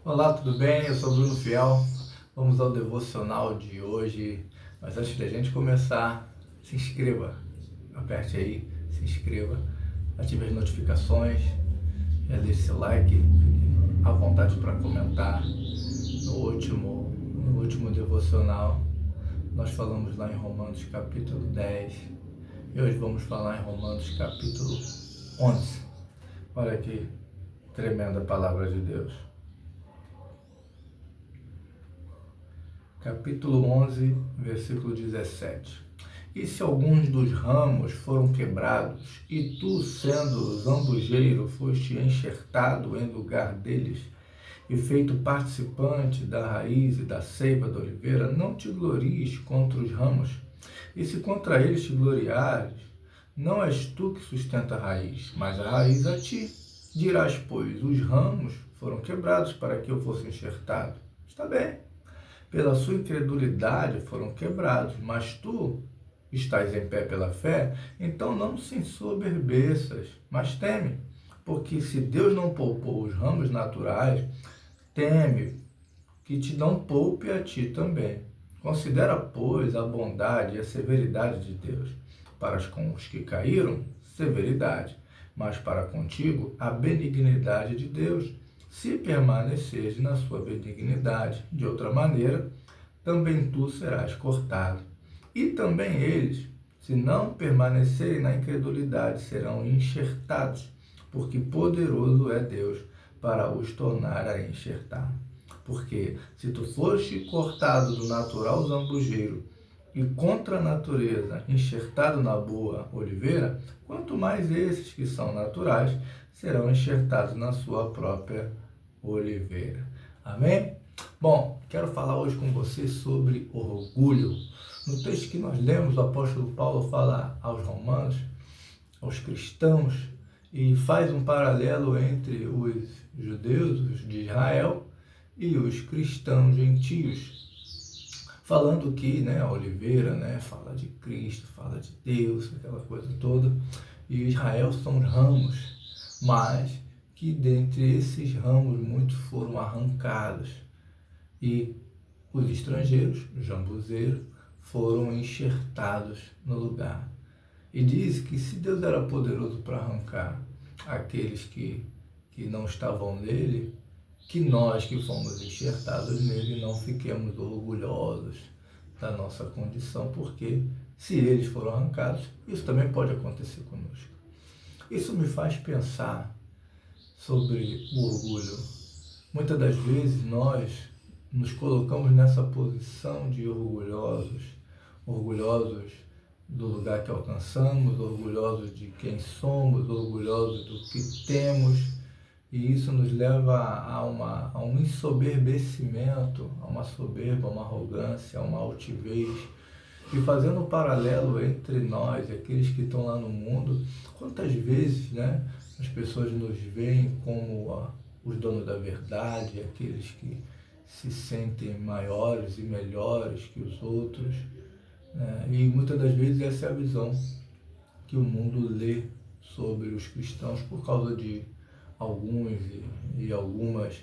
Olá, tudo bem? Eu sou Bruno Fiel. Vamos ao devocional de hoje. Mas antes da gente começar, se inscreva. Aperte aí, se inscreva, ative as notificações, já deixe seu like, fique à vontade para comentar. No último devocional, nós falamos lá em Romanos capítulo 10 e hoje vamos falar em Romanos capítulo 11. Olha que tremenda palavra de Deus. Capítulo 11, versículo 17. E se alguns dos ramos foram quebrados, e tu, sendo zambujeiro, foste enxertado em lugar deles, e feito participante da raiz e da seiva da oliveira, não te glories contra os ramos. E se contra eles te gloriares, não és tu que sustenta a raiz, mas a raiz a ti. Dirás, pois, os ramos foram quebrados para que eu fosse enxertado. Está bem. Pela sua incredulidade foram quebrados, mas tu estás em pé pela fé, então não se ensoberbeças, mas teme, porque se Deus não poupou os ramos naturais, teme que te não poupe a ti também. Considera, pois, a bondade e a severidade de Deus. Para com os que caíram, severidade, mas para contigo, a benignidade de Deus, se permaneceres na sua benignidade. De outra maneira, também tu serás cortado. E também eles, se não permanecerem na incredulidade, serão enxertados, porque poderoso é Deus para os tornar a enxertar. Porque se tu foste cortado do natural zambujeiro e contra a natureza enxertado na boa oliveira, quanto mais esses que são naturais serão enxertados na sua própria oliveira. Amém? Bom, quero falar hoje com você sobre orgulho. No texto que nós lemos, o apóstolo Paulo fala aos romanos, aos cristãos, e faz um paralelo entre os judeus, os de Israel, e os cristãos gentios, falando que a oliveira fala de Cristo, fala de Deus, aquela coisa toda, e Israel são os ramos, mas que dentre esses ramos muitos foram arrancados, e os estrangeiros, os jambuzeiros, foram enxertados no lugar. E diz que se Deus era poderoso para arrancar aqueles que não estavam nele, que nós que fomos enxertados nele não fiquemos orgulhosos da nossa condição, porque se eles foram arrancados, isso também pode acontecer conosco. Isso me faz pensar sobre o orgulho. Muitas das vezes nós nos colocamos nessa posição de orgulhosos do lugar que alcançamos, orgulhosos de quem somos, orgulhosos do que temos, e isso nos leva a um ensoberbecimento, a uma soberba, a uma arrogância, a uma altivez. E fazendo um paralelo entre nós e aqueles que estão lá no mundo, quantas vezes as pessoas nos veem como os donos da verdade, aqueles que se sentem maiores e melhores que os outros, e muitas das vezes essa é a visão que o mundo lê sobre os cristãos por causa de alguns e algumas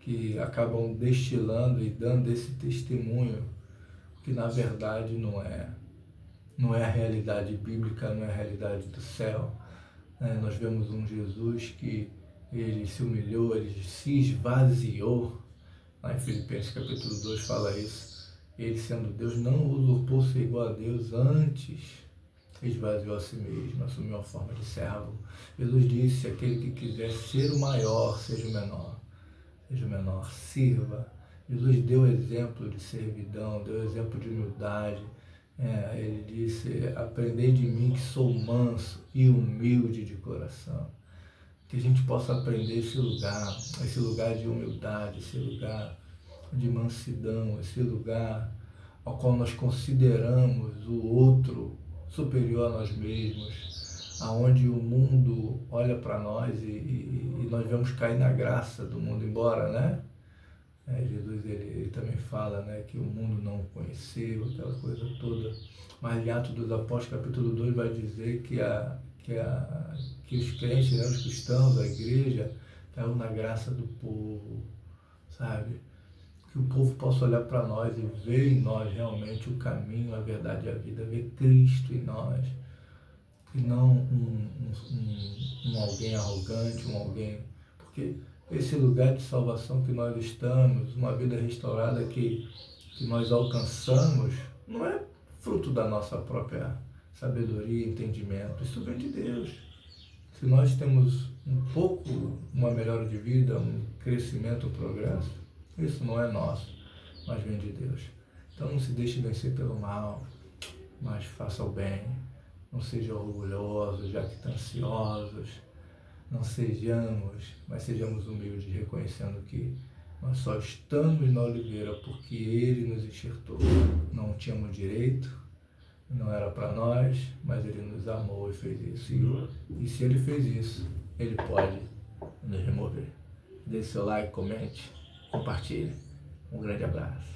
que acabam destilando e dando esse testemunho que na verdade não é a realidade bíblica, não é a realidade do céu. Nós vemos um Jesus que ele se humilhou, ele se esvaziou. Lá em Filipenses capítulo 2 fala isso. Ele, sendo Deus, não usurpou ser igual a Deus, antes esvaziou a si mesmo, assumiu a forma de servo. Jesus disse: aquele que quiser ser o maior, seja o menor. Seja o menor, sirva. Jesus deu exemplo de servidão, deu exemplo de humildade. Ele disse: aprendei de mim que sou manso e humilde de coração. Que a gente possa aprender esse lugar de humildade, esse lugar de mansidão, esse lugar ao qual nós consideramos o outro superior a nós mesmos, aonde o mundo olha para nós e nós vamos cair na graça do mundo, embora, Jesus ele também fala que o mundo não o conheceu, aquela coisa toda, mas em Atos dos Apóstolos, capítulo 2, vai dizer que os crentes, os cristãos, a igreja, estavam na graça do povo, sabe? Que o povo possa olhar para nós e ver em nós realmente o caminho, a verdade e a vida, ver Cristo em nós, e não um alguém arrogante, um alguém... Porque esse lugar de salvação que nós estamos, uma vida restaurada que nós alcançamos, não é fruto da nossa própria sabedoria e entendimento, isso vem de Deus. Se nós temos um pouco, uma melhora de vida, um crescimento, um progresso, isso não é nosso, mas vem de Deus. Então não se deixe vencer pelo mal, mas faça o bem. Não sejam orgulhosos, jactanciosos, não sejamos, mas sejamos humildes, reconhecendo que nós só estamos na oliveira porque Ele nos enxertou. Não tínhamos direito, não era para nós, mas Ele nos amou e fez isso. E se Ele fez isso, Ele pode nos remover. Dê seu like, comente, compartilhe. Um grande abraço.